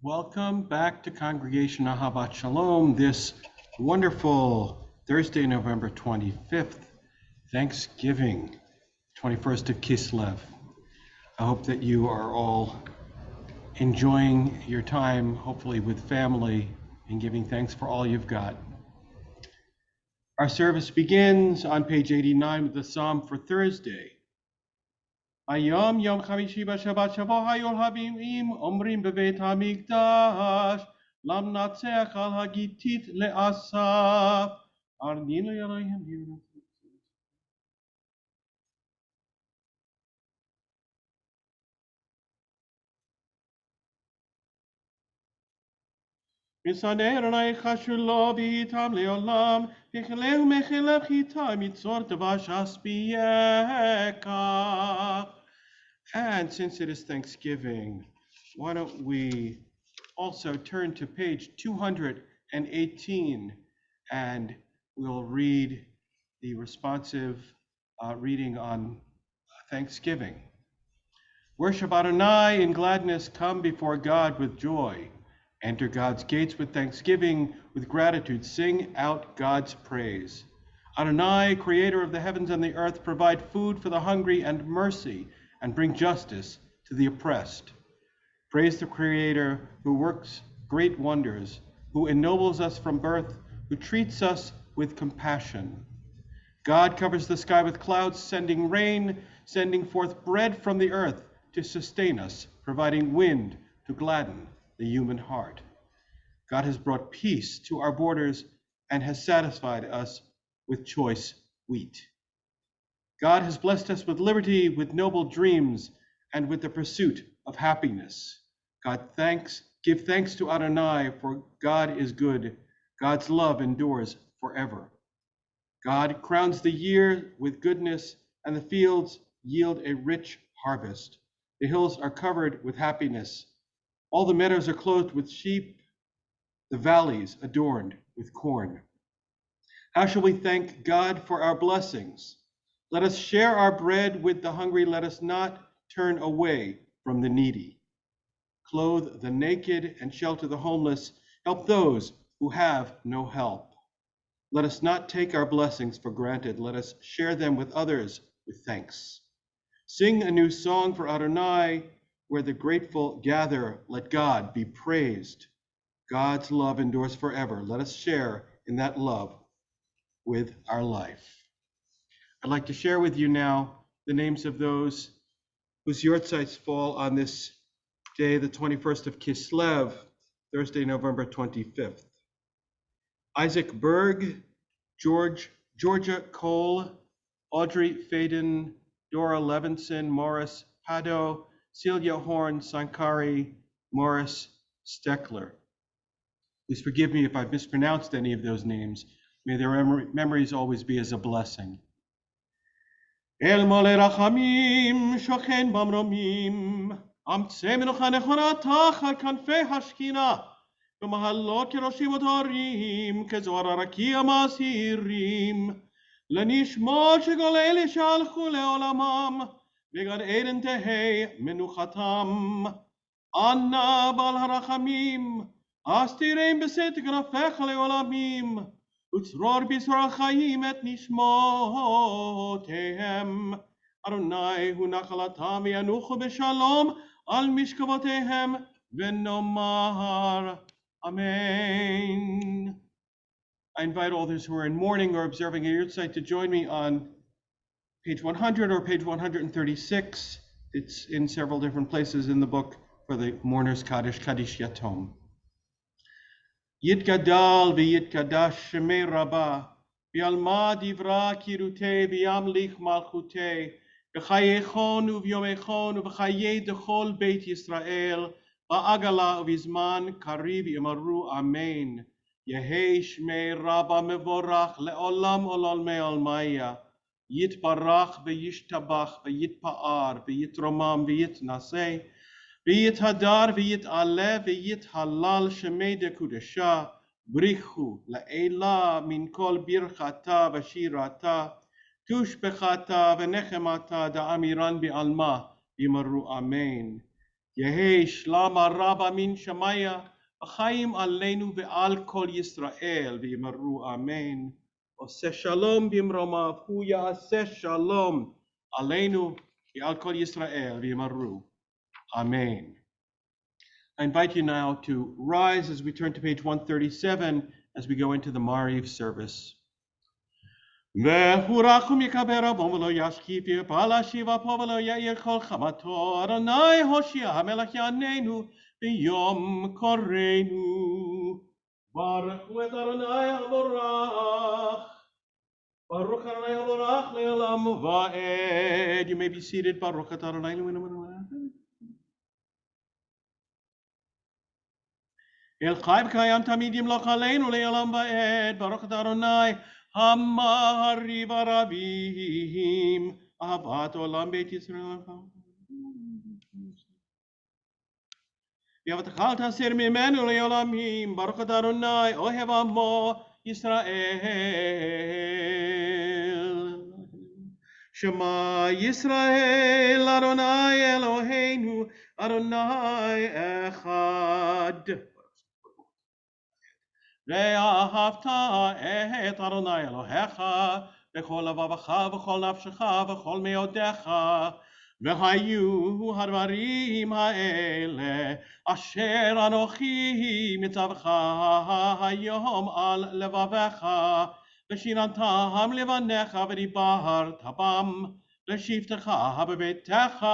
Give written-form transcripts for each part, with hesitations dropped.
Welcome back to Congregation Ahavat Shalom this wonderful Thursday, November 25th, Thanksgiving, 21st of Kislev. I hope that you are all enjoying your time, hopefully with family, and giving thanks for all you've got. Our service begins on page 89 with the Psalm for Thursday. היום יום חמישי בשבת שבוע היו הבאים אומרים בבית המקדש למנצח על הגיתית לאסף ארנינו יראים משנא אדוני חשולו ואיתם לעולם וכלהו מחלב חיטה מצור דבש אספייך. And since it is Thanksgiving, why don't we also turn to page 218 and we'll read the responsive reading on Thanksgiving. Worship Adonai in gladness, come before God with joy. Enter God's gates with thanksgiving, with gratitude, sing out God's praise. Adonai, creator of the heavens and the earth, provide food for the hungry and mercy, and bring justice to the oppressed. Praise the Creator who works great wonders, who ennobles us from birth, who treats us with compassion. God covers the sky with clouds, sending rain, sending forth bread from the earth to sustain us, providing wind to gladden the human heart. God has brought peace to our borders and has satisfied us with choice wheat. God has blessed us with liberty, with noble dreams, and with the pursuit of happiness. Give thanks to Adonai, for God is good. God's love endures forever. God crowns the year with goodness, and the fields yield a rich harvest. The hills are covered with happiness. All the meadows are clothed with sheep, the valleys adorned with corn. How shall we thank God for our blessings? Let us share our bread with the hungry. Let us not turn away from the needy. Clothe the naked and shelter the homeless. Help those who have no help. Let us not take our blessings for granted. Let us share them with others with thanks. Sing a new song for Adonai. Where the grateful gather, let God be praised. God's love endures forever. Let us share in that love with our life. I'd like to share with you now the names of those whose yortzites fall on this day, the 21st of Kislev, Thursday, November 25th. Isaac Berg, Georgia Cole, Audrey Faden, Dora Levinson, Morris Pado, Celia Horn, Sankari, Morris Steckler. Please forgive me if I've mispronounced any of those names. May their memories always be as a blessing. El mole rachamim, shochen bamromim, aמצא מנוחה נכונה תחת כנפי השכינה, במהלו כראשים ודהרים, כזוהר הרקיע מסעירים, לנשמות שכל אלה שהלכו לעולמם, בגן עדן תהא מנוחתם. אנא בעל הרחמים, הסתירם בסתר כנפיך לעולמים, וצרור בצרור החיים את נשמותיהם. אדוני הוא נחלתם וינוחו בשלום על משכבותיהם, ונאמר Amen. I invite all those who are in mourning or observing a yahrzeit to join me on page 100 or page 136. It's in several different places in the book for the mourners Kaddish Yatom. Yitgadal v'yitgadash shemei rabba, v'alma divra kirute v'yamlich malchute, v'chayechon uvyomechon v'chayei dechol beit Yisrael, v'agala uvizman kariv yimaru amen. Yehei shmei rabba mevorach le'olam olamei almaya, yitbarach v'yishtabach v'yitpa'ar v'yitromam v'yitnaseh, ויתהדר ויתעלה ויתהלל שמי דקודשה, בריחו לעילה מן כל ברכתה ושירתה, תושבחתה ונחמתה דאמירן בעלמה, יאמרו אמן. יהי שלום הרבה מן שמיה, החיים עלינו ועל כל ישראל, ויאמרו אמן. עושה שלום במרומיו, הוא יעשה שלום עלינו ועל כל ישראל, ויאמרו amen. I invite you now to rise as we turn to page 137 as we go into the Mariv service. והורחום יקבר רבום ולא ישקיף יפל השיבה פה ולא יאיר כל חמתו אדוני הושיע המלך יעננו ביום קורנו ברכו את אדוני המבורך ברוך אדוני המבורך לעולם ועד. You may be seated. ברוך את אדוני אלוהינו מלך אל חי וקיים תמיד ימלוך עלינו לעולם ועד. ברוך את אדוני המעריב הרבים אהבת עולם בית ישראל. ואהבתך אל תסיר ממנו לעולמים. ברוך את אדוני אוהב עמו ישראל. שמע ישראל אדוני אלוהינו אדוני אחד. ואהבת את אדוני אלוהיך בכל לבבך וכל נפשך וכל מאודיך. והיו הדברים האלה אשר אנוכי מצווך היום על לבביך, ושיננתם לבניך ודיברת בם, לשבתך בביתך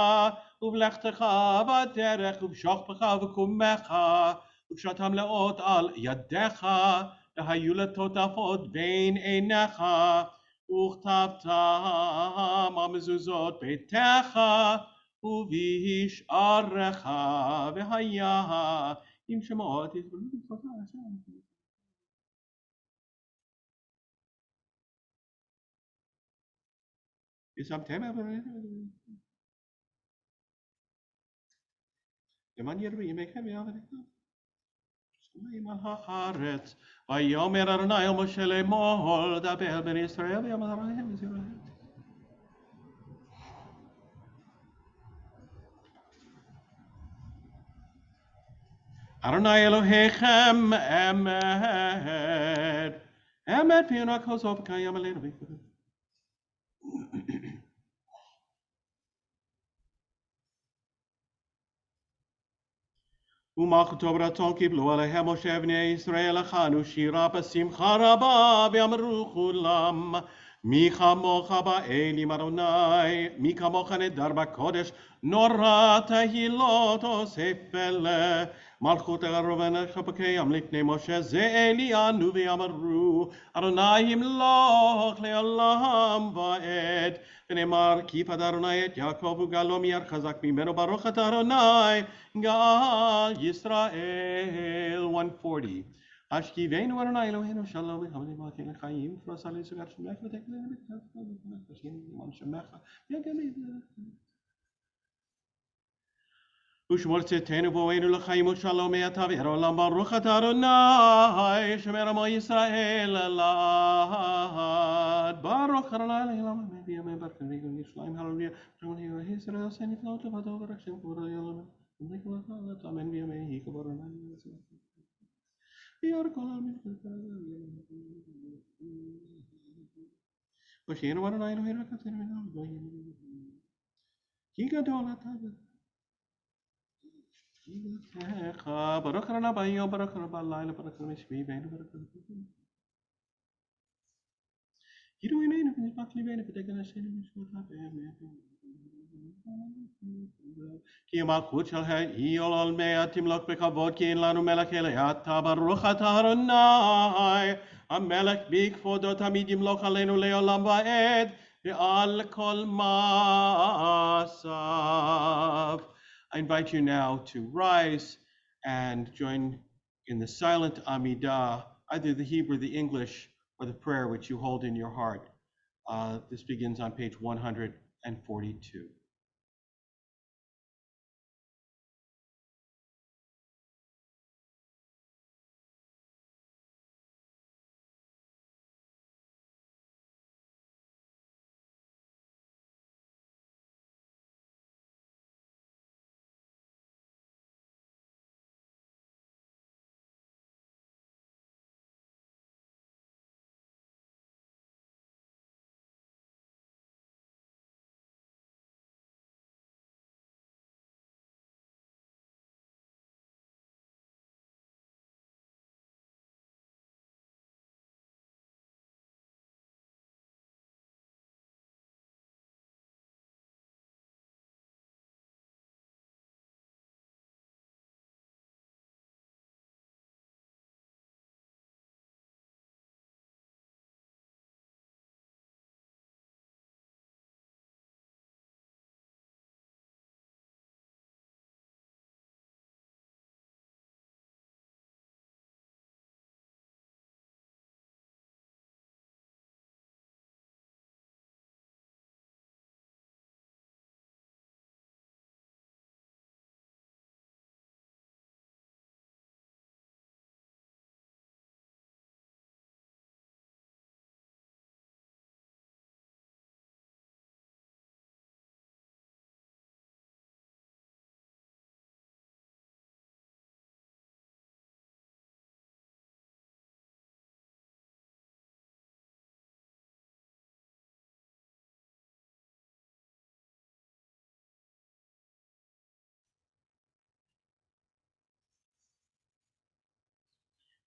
ובלכתך בדרך ובשוכבך ובקומך, ופשטם לאות על ידיך, והיו לטוטפות בין עיניך, וכתבתם המזוזות ביתך ובשעריך, והיה עם שמות יתבלו בצבא השם. ושמתם למען ירבו ימיכם ויעבדכם שמיים על הארץ. ויאמר אדוני אל משה לאמור דבר בני ישראל ויאמר להם ישראל. אדוני אלוהיכם אמת, אמת פינו הכוזו וקיים עלינו ויקבל. ומלכותו ברצון קיבלו עליהם משה בני ישראל הכנו שירה בשמחה רבה ואמרו כולם מי כמוך באלים אדוני, מי כמוך נדר בקודש, נורא תהילות עושה פלא. מלכות הרובנך בקיים לפני משה זה אלינו ואמרו אדוני ימלוך לעולם ועד. ונאמר כי פדה אדוני את יעקב וגאלו מיד חזק ממנו. ברוך אתה אדוני גאל ישראל. 140. השכיבנו אדוני אלוהינו שלום וחמדי מלכי לחיים ופרוס עלי סוגת שמך ותקלנו בכתבך ותשכינו למען שמך יגמי ושמור צאתנו בואנו לחיים ושלום מעתה ועד עולם. ברוך אתה אדוני שומר עמו ישראל לעד. ברוך אדוני לעולם אמן ויאמן ברכת ויגון ירושלים הללויה. שמעון אלוהי ישראל עושה נפלאות לבדו ורק שם כבודו יעלם אמן ויאמן יהי כבוד אדוני ויאר כל העמים ושינו אדוני אלוהינו וקצרנו מנו כי גדול אתה ברוך אדוני ביום ברוך אדוני בלילה ברוך אדוני בשביעי ואינו ברוך אדוני ידעו עינינו ונשמח ליבנו ותגן השם משמעותיו באמת. כי המלכות של היא עולמי תמלוך בכבוד כי אין לנו מלך אלא אתה. ברוך אתה אדוני המלך בכבודו תמיד ימלוך עלינו לעולם ועד ועל כל מעשיו. I invite you now to rise and join in the silent Amidah, either the Hebrew, the English, or the prayer which you hold in your heart. This begins on page 142.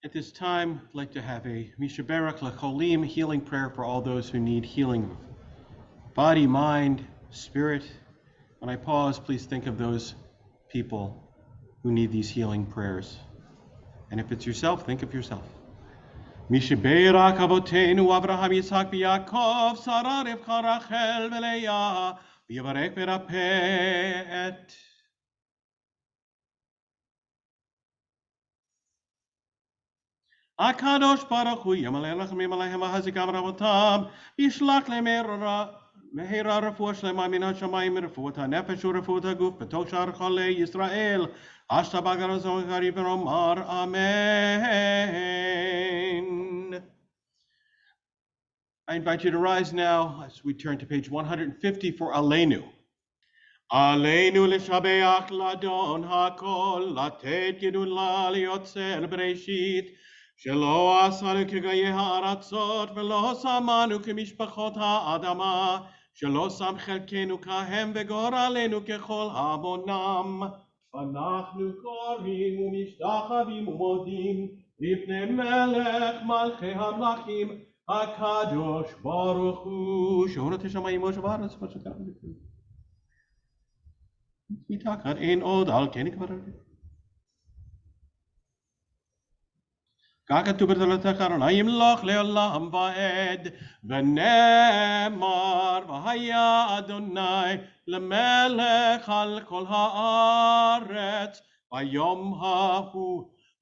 At this time, I'd like to have a Mishaberach Lecholim healing prayer for all those who need healing of body, mind, spirit. When I pause, please think of those people who need these healing prayers. And if it's yourself, think of yourself. Mishaberach Avotenu Avraham Yitzhak Yaakov Sarah Rivka Rachel Veleah V'yavarech v'rapeh et Akadosh Baruch Hu Yamalei Lachem Yamalei Hamahazikam Ravotam Yishlach Lemera Mehera Refuah Shlema Min HaShamayim Refuat HaNefesh U'Refuat HaGuf B'Toshar Cholei Yisrael Ashta Bagarazon Garib Omar Amen. I invite you to rise now as we turn to page 150 for Aleinu. Aleinu l'shabeach ladon hakol latet gidul la liotzer bereshit שלא עשנו כגויי הארצות ולא שמנו כמשפחות האדמה שלא שם חלקנו כהם וגורלנו ככל המונם אנחנו קוראים ומשתחווים ומודים לפני מלך מלכי המלכים הקדוש ברוך הוא שונות השמיים ושמיים מתחת אין עוד על כן כבר ככתוב בתורתך ימלוך לעולם ועד ונאמר והיה אדוני למלך על כל הארץ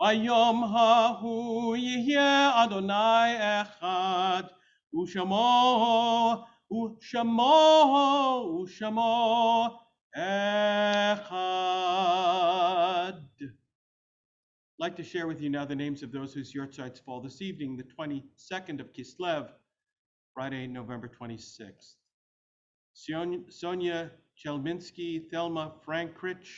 ביום ההוא יהיה אדוני אחד ושמו אחד. I'd like to share with you now the names of those whose yortzites fall this evening, the 22nd of Kislev, Friday, November 26th. Sonia Chelminsky, Thelma Frankrich,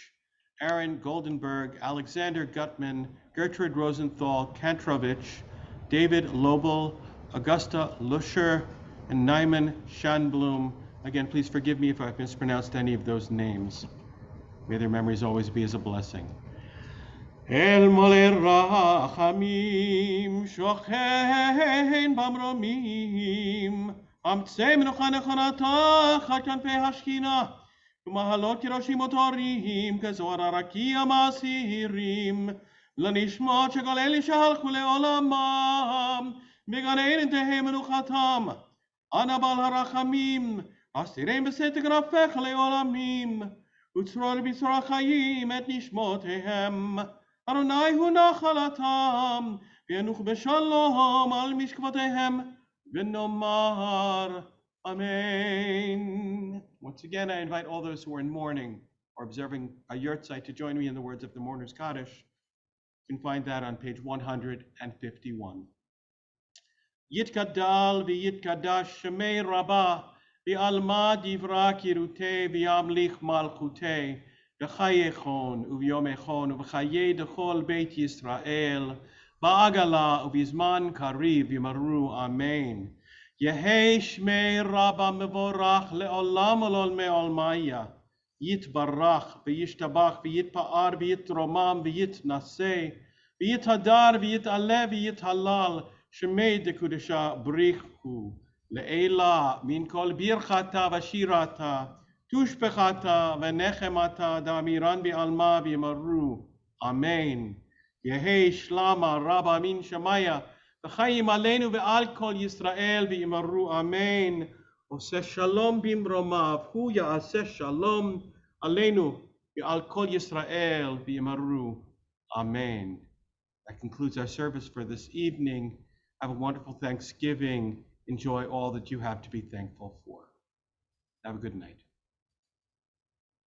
Aaron Goldenberg, Alexander Gutman, Gertrude Rosenthal, Kantrovich, David Lobel, Augusta Lusher, and Nyman Schanblum. Again, please forgive me if I've mispronounced any of those names. May their memories always be as a blessing. אל מלא רחמים שוכן במרומים אמצי מנוחה נכונה תחת כנפי השכינה ומהלות כראשים מותרים כזוהר הרקיע מסעירים לנשמות שכל אלה שהלכו לעולמם בגן עדן תהא מנוחתם אנא בעל הרחמים אסירם בסתר כנפיך לעולמים וצרור בצרור החיים את נשמותיהם אדוני הוא נחלתם, וינוח בשלום על משכבותיהם, ונאמר Amen. Once again, I invite all those who are in mourning or observing a yurtzeit to join me in the words of the Mourner's Kaddish. You can find that on page 151. Yitkadal v'yitkadash shemei rabah v'alma divra kirutei v'yamlich malchutei בחייכון וביומכון ובחיי דכל בית ישראל בעגלה ובזמן קריב יאמרו אמן. יהי שמי רבא מבורך לעולם ולעולמי עולמיה. יתברך וישתבח ויתפאר ויתרומם ויתנשא ויתהדר ויתעלה ויתהלל שמי דקודשה בריחו לעילה מן כל ברכתה ושירתה תושבחתה ונחמתה דאמירן בעלמה ויאמרו אמן. יהי שלמה רבא מן שמיה וחיים עלינו ועל כל ישראל ויאמרו אמן. עושה שלום במרומיו הוא יעשה שלום עלינו ועל כל ישראל ויאמרו amen. That concludes our service for this evening. Have a wonderful Thanksgiving. Enjoy all that you have to be thankful for. Have a good night.